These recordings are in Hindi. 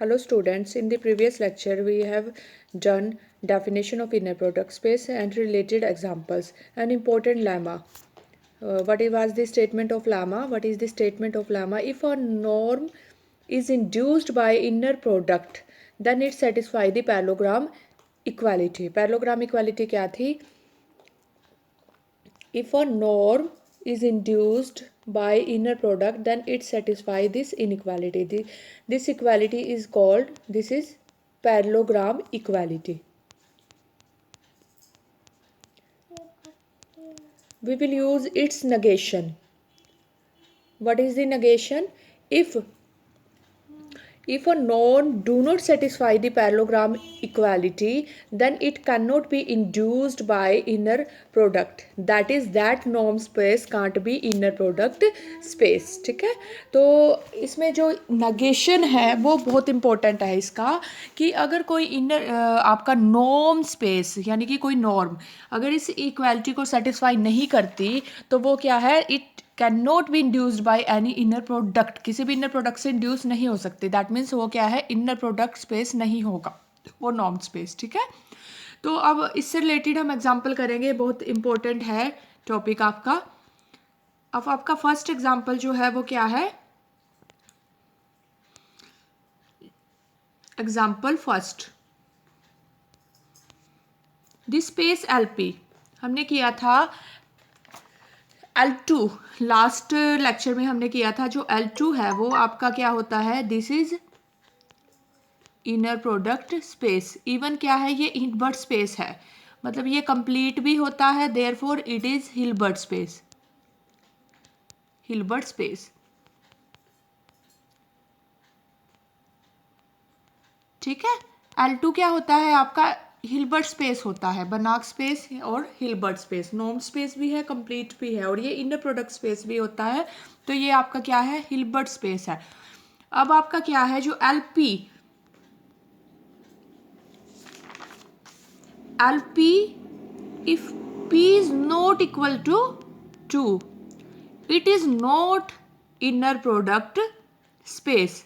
Hello students, in the previous lecture we have done definition of inner product space and related examples. An important lemma. What was the statement of lemma? What is the statement of lemma? If a norm is induced by inner product, then it satisfies the parallelogram equality. Parallelogram equality क्या थी? If a norm is induced by inner product, then it satisfies this inequality. This equality is called, this is parallelogram equality. We will use its negation. What is the negation? If a norm do not satisfy the parallelogram equality, then it cannot be induced by inner product. That is, that norm space can't be inner product space. ठीक है, तो इसमें जो negation है वो बहुत important है इसका, कि अगर कोई inner आपका norm space यानी कि कोई norm अगर इस equality को satisfy नहीं करती, तो वो क्या है, it can not be induced by any inner product, किसी भी इनर प्रोडक्ट से इंड्यूस नहीं हो सकती. दैट मीन्स वो क्या है, इनर प्रोडक्ट स्पेस नहीं होगा, वो नॉर्म स्पेस. ठीक है, तो अब इससे रिलेटेड हम एग्जांपल करेंगे, बहुत इंपॉर्टेंट है टॉपिक आपका. अब आपका फर्स्ट एग्जांपल जो है वो क्या है, example first, this space LP हमने किया था L2, लास्ट लेक्चर में हमने किया था. जो L2 है वो आपका क्या होता है, this is inner product space. Even क्या है, ये हिल्बर्ट स्पेस है, मतलब ये कंप्लीट भी होता है, therefore it is Hilbert space. Hilbert space, ठीक है. L2 क्या होता है आपका, हिल्बर्ट स्पेस होता है, बनाक स्पेस और हिल्बर्ट स्पेस. नॉर्म स्पेस भी है, कंप्लीट भी है, और ये इनर प्रोडक्ट स्पेस भी होता है. तो ये आपका क्या है, हिल्बर्ट स्पेस है. अब आपका क्या है, जो LP if P is not equal to 2, it is not inner product space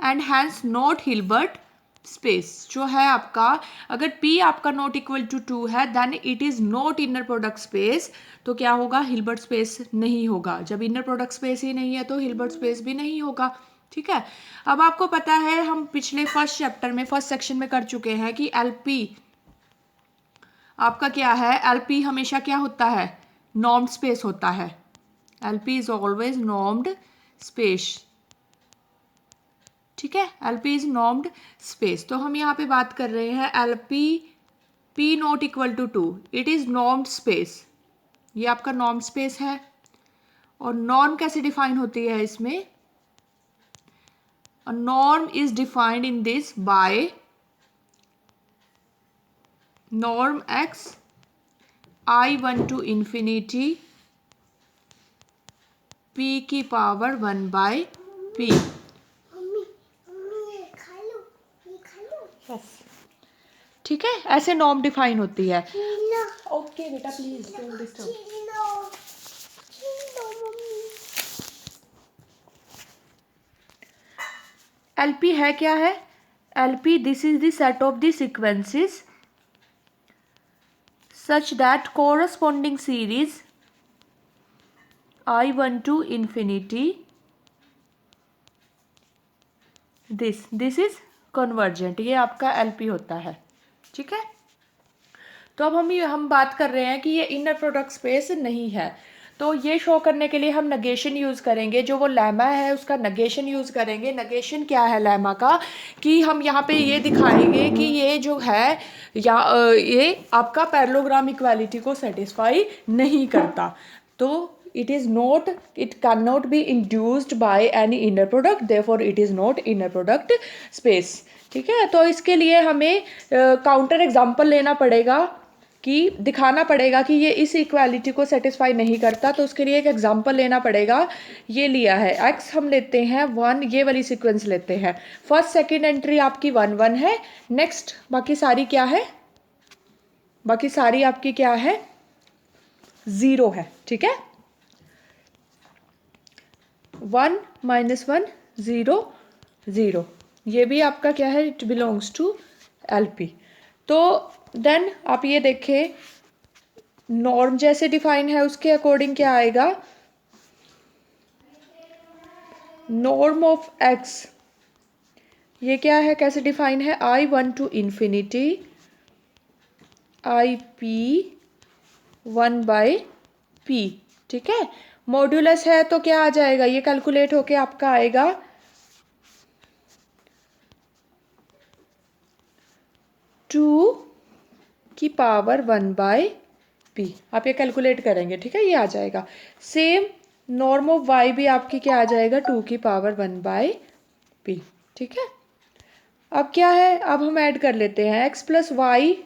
and hence not Hilbert space. जो है आपका, अगर P आपका नॉट इक्वल टू 2 है, then it is not inner product space. तो क्या होगा, हिल्बर्ट स्पेस नहीं होगा. जब इनर प्रोडक्ट स्पेस ही नहीं है तो हिल्बर्ट स्पेस भी नहीं होगा. ठीक है, अब आपको पता है, हम पिछले फर्स्ट चैप्टर में, फर्स्ट सेक्शन में कर चुके हैं कि LP आपका क्या है, LP हमेशा क्या होता है, नॉर्म्ड स्पेस होता है. LP is always normed space. ठीक है, LP इज नॉर्म्ड स्पेस. तो हम यहाँ पे बात कर रहे हैं LP P not equal to 2, it is normed space. ये आपका नॉर्म्ड स्पेस है. और नॉर्म कैसे डिफाइन होती है इसमें, norm is defined in this by norm x I1 to infinity p की पावर 1 by p. ठीक है, ऐसे नॉर्म डिफाइन होती है. ओके बेटा, प्लीज डोंट डिस्टर्ब. LP है क्या है, LP this is the set of the sequences such that corresponding series I1 to infinity this is convergent. ये आपका LP होता है. ठीक है, तो अब हम बात कर रहे हैं कि ये इनर प्रोडक्ट स्पेस नहीं है. तो ये शो करने के लिए हम नेगेशन यूज़ करेंगे. जो वो लेमा है उसका नेगेशन यूज़ करेंगे. नेगेशन क्या है लेमा का, कि हम यहाँ पे ये दिखाएंगे कि ये जो है ये आपका पैरेललोग्राम इक्वालिटी को सेटिस्फाई नहीं करता. तो it is not, it cannot be induced by any inner product, therefore it is not inner product space. ठीक है, तो इसके लिए हमें काउंटर एग्जांपल लेना पड़ेगा, कि दिखाना पड़ेगा कि ये इस इक्वालिटी को सेटिस्फाई नहीं करता. तो उसके लिए एक एग्जांपल लेना पड़ेगा. ये लिया है x हम लेते हैं 1, ये वाली सीक्वेंस लेते हैं. फर्स्ट सेकंड एंट्री आपकी 1 1 है. नेक्स्ट बाकी सारी क्या है, बाकी सारी आपकी क्या है, 0 है. ठीक है, 1 -1 0 0, ये भी आपका क्या है, इट बिलोंग्स टू LP। तो देन आप ये देखें, नॉर्म जैसे डिफाइन है उसके अकॉर्डिंग क्या आएगा, नॉर्म ऑफ x, ये क्या है, कैसे डिफाइन है, I1 to infinity IP 1/p। ठीक है, मॉड्यूलस है तो क्या आ जाएगा, ये कैलकुलेट होके आपका आएगा 2⁻1/p। आप ये कैलकुलेट करेंगे, ठीक है, ये आ जाएगा। सेम नॉर्म ऑफ y भी आपकी क्या आ जाएगा, 2⁻1/p। ठीक है, अब क्या है, अब हम ऐड कर लेते हैं x प्लस वाई,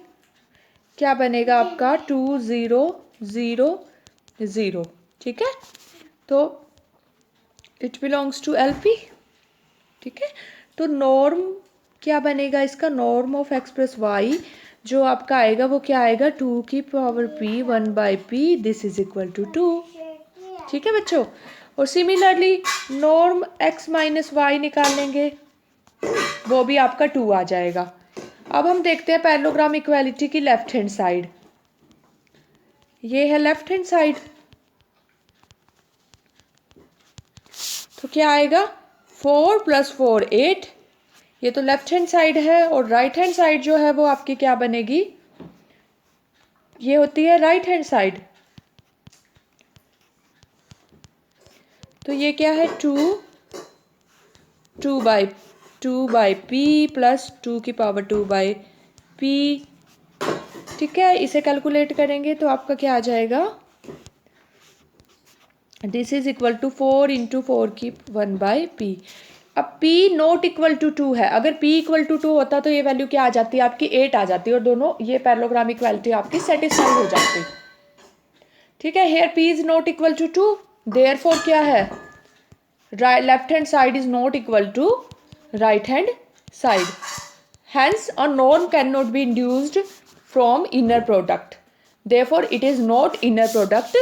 क्या बनेगा आपका 2 0 0 0। ठीक है, तो इट बिलोंग्स टू LP। ठीक है, तो नॉर्म क्या बनेगा इसका, norm of x plus Y जो आपका आएगा वो क्या आएगा, 2⁻p 1/p, this is equal to 2। ठीक है बच्चों, और similarly norm x minus Y निकाल लेंगे, वो भी आपका 2 आ जाएगा। अब हम देखते हैं पैरेललोग्राम इक्वालिटी की लेफ्ट हैंड साइड, ये है लेफ्ट हैंड साइड, तो क्या आएगा 4 + 4 8, ये तो लेफ्ट हैंड साइड है। और राइट हैंड साइड जो है वो आपकी क्या बनेगी, ये होती है राइट हैंड साइड, तो ये क्या है 2/p प्लस 2⁻2/p। ठीक है, इसे कैलकुलेट करेंगे तो आपका क्या आ जाएगा, this is equal to 4 × 4⁻1/p। अब p नॉट इक्वल टू 2 है, अगर p इक्वल टू 2 होता तो ये वैल्यू क्या आ जाती है आपकी, 8 आ जाती, और दोनों ये पैरेललोग्राम इक्वालिटी आपकी सेटिस्फाई हो जाती। ठीक है, here p is not equal to 2, therefore क्या है, left hand side is not equal to right hand side, hence a norm cannot be induced from inner product, therefore it is not inner product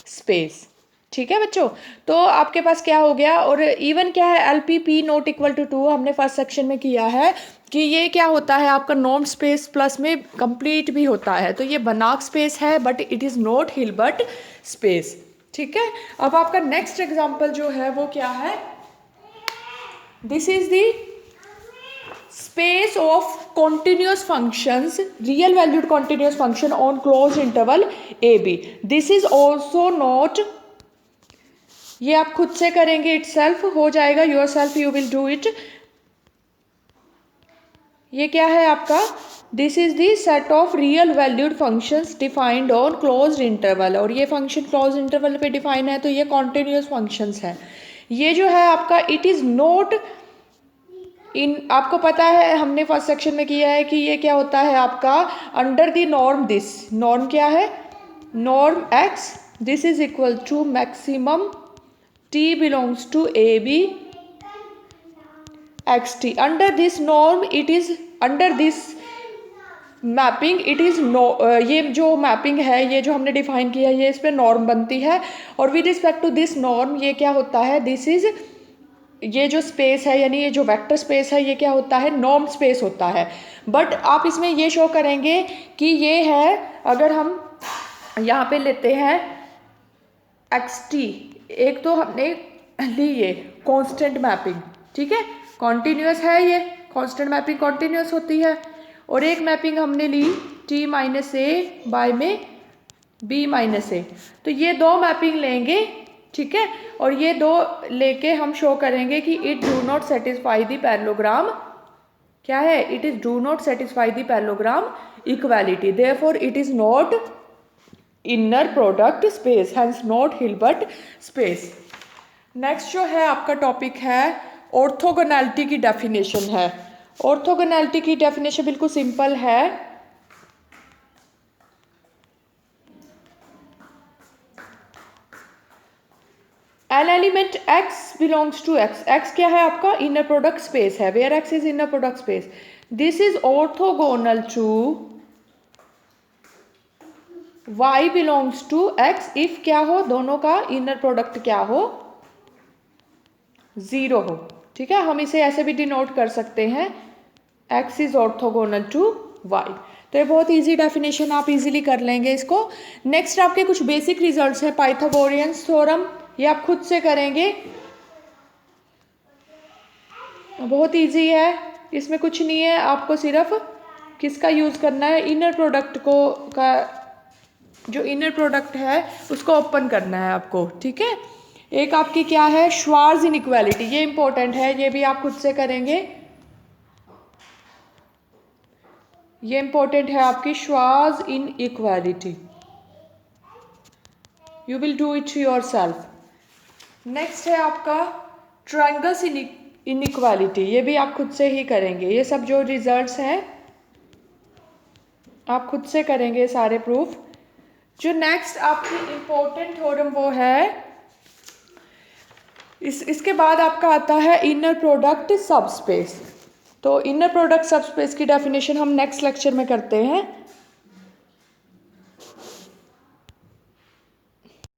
space। ठीक है बच्चों, तो आपके पास क्या हो गया, और इवन क्या है, LPP नॉट इक्वल टू 2 हमने फर्स्ट सेक्शन में किया है कि ये क्या होता है आपका नॉर्म स्पेस प्लस में कंप्लीट भी होता है, तो ये बनाक स्पेस है but it is not Hilbert space. ठीक है, अब आपका नेक्स्ट एग्जाम्पल जो है वो क्या है, this is the space of continuous functions, real valued continuous function on closed interval AB, this is also not, ये आप खुद से करेंगे, itself हो जाएगा, yourself you will do it। ये क्या है आपका, this is the set of real valued functions defined on closed interval, और ये फंक्शन क्लोज इंटरवल पे डिफाइन है तो ये कॉन्टिन्यूस फंक्शंस है। ये जो है आपका इट इज़ नॉट इन, आपको पता है हमने फर्स्ट सेक्शन में किया है कि ये क्या होता है आपका under the norm, this norm क्या है, norm x, this is equal to maximum t belongs to AB xt, under this norm it is, under this mapping it is no, ये जो मैपिंग है ये जो हमने डिफाइन किया है ये इस पर नॉर्म बनती है, और with respect to this norm ये क्या होता है, दिस इज, ये जो स्पेस है यानी ये जो वेक्टर स्पेस है ये क्या होता है, नॉर्म स्पेस होता है। बट आप इसमें ये शो करेंगे कि ये है, अगर हम यहाँ पे लेते हैं xt, एक तो हमने ली ये कांस्टेंट मैपिंग, ठीक है, कॉन्टिन्यूस है, ये कांस्टेंट मैपिंग कॉन्टिन्यूस होती है, और एक मैपिंग हमने ली t - a बाय में b - a, तो ये दो मैपिंग लेंगे, ठीक है, और ये दो लेके हम शो करेंगे कि it do not satisfy the parallelogram, क्या है, it is do not satisfy the parallelogram equality, therefore it is not inner product space, hence not Hilbert space. Next जो है आपका टॉपिक है ऑर्थोगोनैलिटी की डेफिनेशन है। ऑर्थोगोनैलिटी की डेफिनेशन बिल्कुल सिंपल है, an element x belongs to x, x क्या है आपका इनर प्रोडक्ट स्पेस है, where x is inner product space, this is orthogonal to y belongs to x if क्या हो, दोनों का इनर प्रोडक्ट क्या हो, 0 हो। ठीक है, हम इसे ऐसे भी डिनोट कर सकते हैं, x is orthogonal to y। तो ये बहुत इजी डेफिनेशन, आप इजीली कर लेंगे इसको। नेक्स्ट आपके कुछ बेसिक रिजल्ट्स हैं, पाइथागोरियंस थ्योरम, ये आप खुद से करेंगे, बहुत इजी है, इसमें कुछ नहीं है, आपको सिर्फ किसका यूज़ करना है, इनर प्रोडक्ट को का जो इनर प्रोडक्ट है उसको ओपन करना है आपको, ठीक है। एक आपकी क्या है, श्वार्ज इनइक्वालिटी, ये इंपॉर्टेंट है, ये भी आप खुद से करेंगे, ये इंपॉर्टेंट है आपकी Schwarz inequality, you will do it yourself. Next है आपका ट्रायंगल्स इनइक्वालिटी, ये भी आप खुद से ही करेंगे, ये सब जो रिजल्ट्स हैं आप खुद से करेंगे सारे प्रूफ। जो नेक्स्ट आपकी इम्पोर्टेंट थ्योरम वो है, इसके बाद आपका आता है इनर प्रोडक्ट सबस्पेस। तो इनर प्रोडक्ट सबस्पेस की डेफिनेशन हम नेक्स्ट लेक्चर में करते हैं।